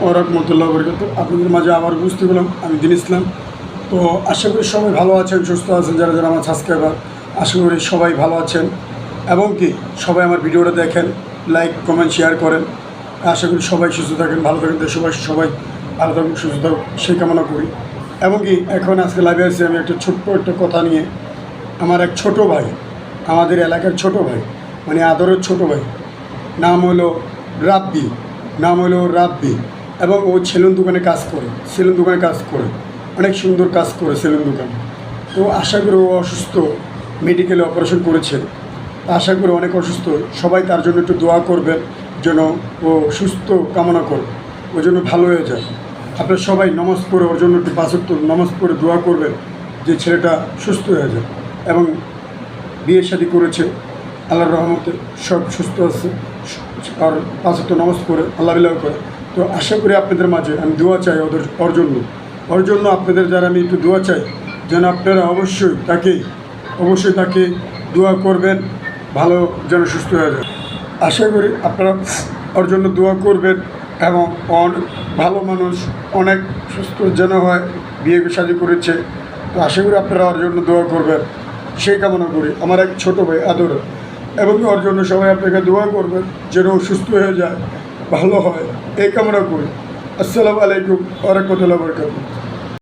ওয়া রাহমাতুল্লাহি ওয়া বারাকাতুহু। আপনাদের মাঝে আবার উপস্থিত হলাম আমি দিন ইসলাম। তো আশা করি সবাই ভালো আছেন, সুস্থ আছেন। যারা যারা আমার সাবস্ক্রাইবার, আশা করি সবাই ভালো আছেন এবং কি সবাই আমার ভিডিওটা দেখেন, লাইক কমেন্ট শেয়ার করেন। আশা করি সবাই সুস্থ থাকেন, ভালো থাকেন। সবাই ভালো থাকুন, সুস্থ থাকুন সেই কামনা করি। এবং কি এখন আজকে লাইভে আসছি আমি একটা ছোট্ট একটা কথা নিয়ে। আমার এক ছোট ভাই, আমাদের এলাকার ছোট ভাই, মানে আদরের ছোট ভাই, নাম হলো রাব্বি এবং ও সেলুন দোকানে কাজ করে, অনেক সুন্দর কাজ করে সেলুন দোকানে। তো আশা করি ও অসুস্থ, মেডিকেলে অপারেশন করেছে। আশা করি অনেক অসুস্থ, সবাই তার জন্য একটু দোয়া করবেন যেন ও সুস্থ কামনা করে, ওই জন্য ভালো হয়ে যায়। আপনারা সবাই নামাজ পড়ে ওর জন্য একটু 5 ওয়াক্ত নামাজ পড়ে দোয়া করবেন যে ছেলেটা সুস্থ হয়ে যায়। এবং বিয়ে শাদী করেছে, আল্লাহর রহমতে সব সুস্থ আছে, আর 5 ওয়াক্ত নামাজ পড়ে আল্লাহ বিল্লাহ করে। তো আশা করি আপনাদের মাঝে আমি দোয়া চাই ওর জন্য আপনাদের যারা আমি একটু দোয়া চাই যেন আপনারা অবশ্যই তাকে দোয়া করবেন, ভালো যেন সুস্থ হয়ে যায়। আশা করি আপনারা ওর জন্য দোয়া করবেন এবং ভালো মানুষ, অনেক সুস্থ যেন হয়, বিয়ে শাদী করেছে। তো আশা করি আপনারা ওর জন্য দোয়া করবেন সেই কামনা করি। আমার এক ছোটো ভাই আদর, এবং ওর জন্য সবাই আপনাকে দোয়া করবেন যেন সুস্থ হয়ে যায়, ভালো হয় এই কামনা করি। আসসালামু আলাইকুম ওয়া রাহমাতুল্লাহি ওয়া বারাকাতুহু।